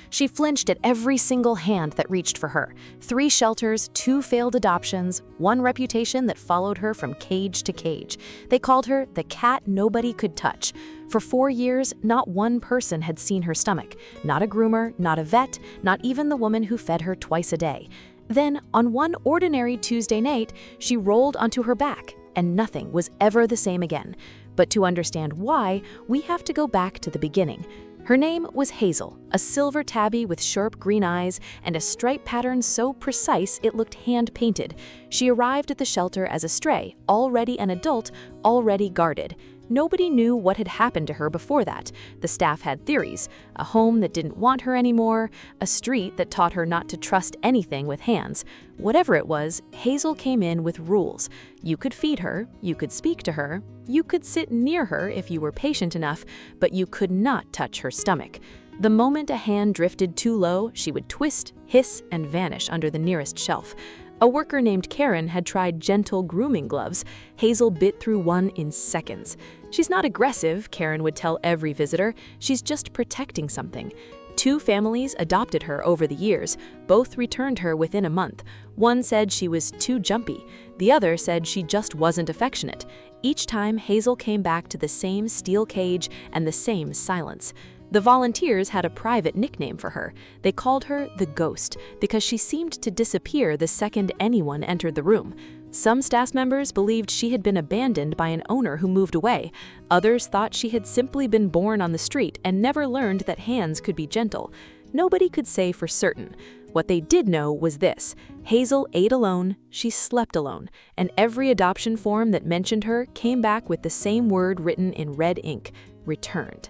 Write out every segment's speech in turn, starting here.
She flinched at every single hand that reached for her. 3 shelters, 2 failed adoptions, 1 reputation that followed her from cage to cage. They called her the cat nobody could touch. For 4 years, not one person had seen her stomach. Not a groomer, not a vet, not even the woman who fed her twice a day. Then, on one ordinary Tuesday night, she rolled onto her back, and nothing was ever the same again. But to understand why, we have to go back to the beginning. Her name was Hazel, a silver tabby with sharp green eyes and a stripe pattern so precise it looked hand-painted. She arrived at the shelter as a stray, already an adult, already guarded. Nobody knew what had happened to her before that. The staff had theories: a home that didn't want her anymore, a street that taught her not to trust anything with hands. Whatever it was, Hazel came in with rules. You could feed her, you could speak to her, you could sit near her if you were patient enough, but you could not touch her stomach. The moment a hand drifted too low, she would twist, hiss, and vanish under the nearest shelf. A worker named Karen had tried gentle grooming gloves. Hazel bit through one in seconds. She's not aggressive, Karen would tell every visitor. She's just protecting something. 2 families adopted her over the years. Both returned her within a month. One said she was too jumpy. The other said she just wasn't affectionate. Each time, Hazel came back to the same steel cage and the same silence. The volunteers had a private nickname for her. They called her the Ghost because she seemed to disappear the second anyone entered the room. Some staff members believed she had been abandoned by an owner who moved away. Others thought she had simply been born on the street and never learned that hands could be gentle. Nobody could say for certain. What they did know was this: Hazel ate alone, she slept alone, and every adoption form that mentioned her came back with the same word written in red ink: returned.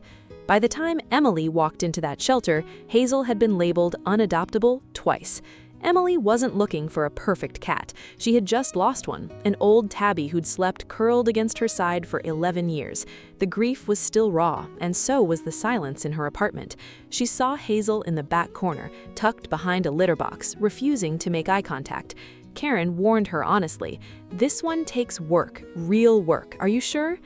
By the time Emily walked into that shelter, Hazel had been labeled unadoptable twice. Emily wasn't looking for a perfect cat. She had just lost one, an old tabby who'd slept curled against her side for 11 years. The grief was still raw, and so was the silence in her apartment. She saw Hazel in the back corner, tucked behind a litter box, refusing to make eye contact. Karen warned her honestly, "This one takes work, real work. Are you sure?"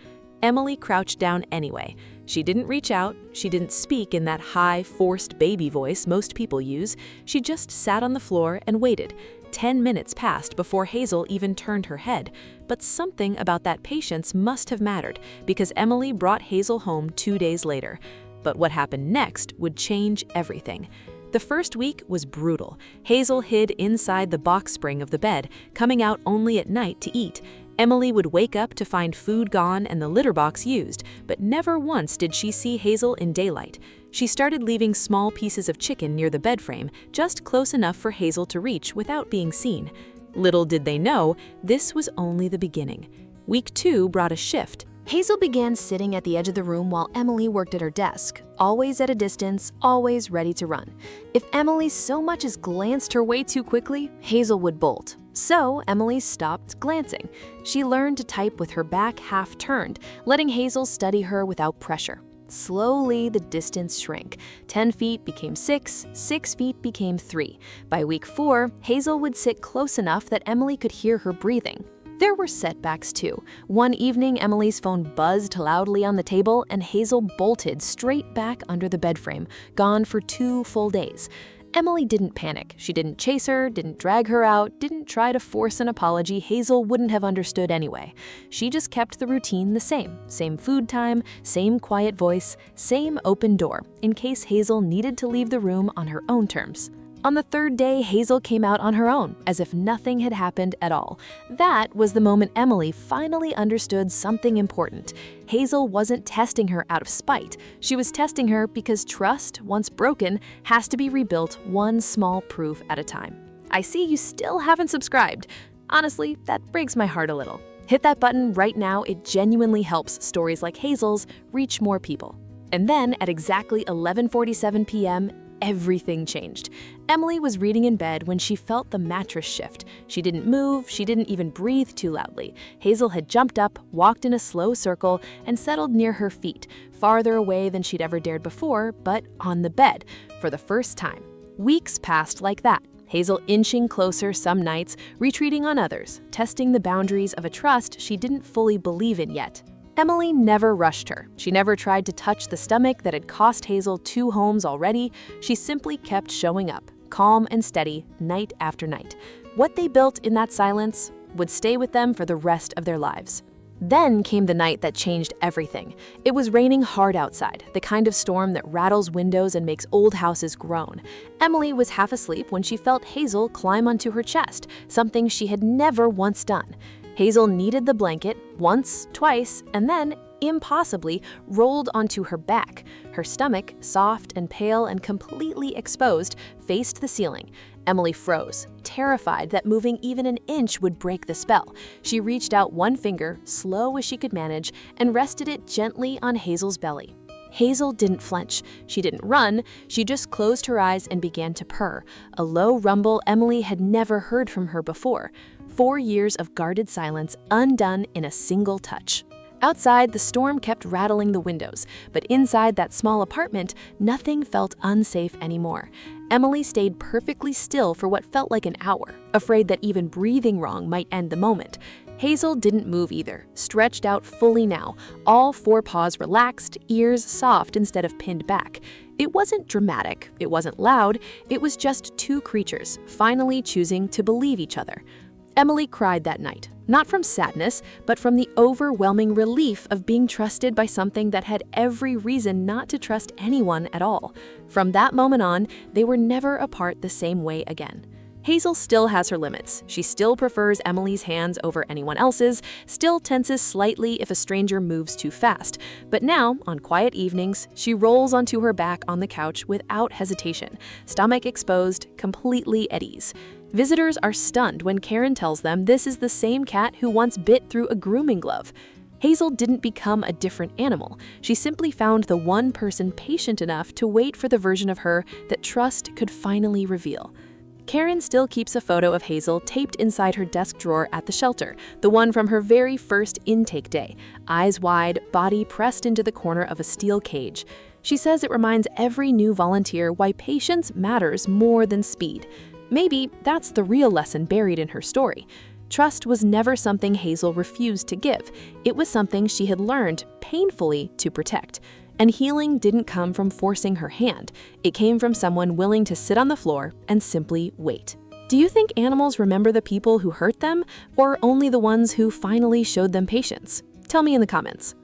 Emily crouched down anyway. She didn't reach out, she didn't speak in that high, forced baby voice most people use. She just sat on the floor and waited. 10 minutes passed before Hazel even turned her head. But something about that patience must have mattered, because Emily brought Hazel home 2 days later. But what happened next would change everything. The first week was brutal. Hazel hid inside the box spring of the bed, coming out only at night to eat. Emily would wake up to find food gone and the litter box used, but never once did she see Hazel in daylight. She started leaving small pieces of chicken near the bed frame, just close enough for Hazel to reach without being seen. Little did they know, this was only the beginning. Week 2 brought a shift. Hazel began sitting at the edge of the room while Emily worked at her desk, always at a distance, always ready to run. If Emily so much as glanced her way too quickly, Hazel would bolt. So Emily stopped glancing. She learned to type with her back half turned, letting Hazel study her without pressure. Slowly, the distance shrank. 10 feet became 6, 6 feet became 3. By week 4, Hazel would sit close enough that Emily could hear her breathing. There were setbacks too. One evening, Emily's phone buzzed loudly on the table and Hazel bolted straight back under the bed frame, gone for 2 full days. Emily didn't panic. She didn't chase her, didn't drag her out, didn't try to force an apology Hazel wouldn't have understood anyway. She just kept the routine the same. Same food time, same quiet voice, same open door, in case Hazel needed to leave the room on her own terms. On the 3rd day, Hazel came out on her own, as if nothing had happened at all. That was the moment Emily finally understood something important. Hazel wasn't testing her out of spite. She was testing her because trust, once broken, has to be rebuilt one small proof at a time. I see you still haven't subscribed. Honestly, that breaks my heart a little. Hit that button right now. It genuinely helps stories like Hazel's reach more people. And then, at exactly 11:47 p.m., everything changed. Emily was reading in bed when she felt the mattress shift. She didn't move, she didn't even breathe too loudly. Hazel had jumped up, walked in a slow circle, and settled near her feet, farther away than she'd ever dared before, but on the bed, for the first time. Weeks passed like that. Hazel inching closer some nights, retreating on others, testing the boundaries of a trust she didn't fully believe in yet. Emily never rushed her. She never tried to touch the stomach that had cost Hazel 2 homes already. She simply kept showing up, calm and steady, night after night. What they built in that silence would stay with them for the rest of their lives. Then came the night that changed everything. It was raining hard outside, the kind of storm that rattles windows and makes old houses groan. Emily was half asleep when she felt Hazel climb onto her chest, something she had never once done. Hazel kneaded the blanket once, twice, and then, impossibly, rolled onto her back. Her stomach, soft and pale and completely exposed, faced the ceiling. Emily froze, terrified that moving even an inch would break the spell. She reached out one finger, slow as she could manage, and rested it gently on Hazel's belly. Hazel didn't flinch. She didn't run. She just closed her eyes and began to purr, a low rumble Emily had never heard from her before. 4 years of guarded silence undone in a single touch. Outside, the storm kept rattling the windows, but inside that small apartment, nothing felt unsafe anymore. Emily stayed perfectly still for what felt like an hour, afraid that even breathing wrong might end the moment. Hazel didn't move either, stretched out fully now, all 4 paws relaxed, ears soft instead of pinned back. It wasn't dramatic, it wasn't loud, it was just 2 creatures, finally choosing to believe each other. Emily cried that night, not from sadness, but from the overwhelming relief of being trusted by something that had every reason not to trust anyone at all. From that moment on, they were never apart the same way again. Hazel still has her limits. She still prefers Emily's hands over anyone else's, still tenses slightly if a stranger moves too fast. But now, on quiet evenings, she rolls onto her back on the couch without hesitation, stomach exposed, completely at ease. Visitors are stunned when Karen tells them this is the same cat who once bit through a grooming glove. Hazel didn't become a different animal. She simply found the one person patient enough to wait for the version of her that trust could finally reveal. Karen still keeps a photo of Hazel taped inside her desk drawer at the shelter, the one from her very first intake day, eyes wide, body pressed into the corner of a steel cage. She says it reminds every new volunteer why patience matters more than speed. Maybe that's the real lesson buried in her story. Trust was never something Hazel refused to give. It was something she had learned, painfully, to protect. And healing didn't come from forcing her hand. It came from someone willing to sit on the floor and simply wait. Do you think animals remember the people who hurt them, or only the ones who finally showed them patience? Tell me in the comments.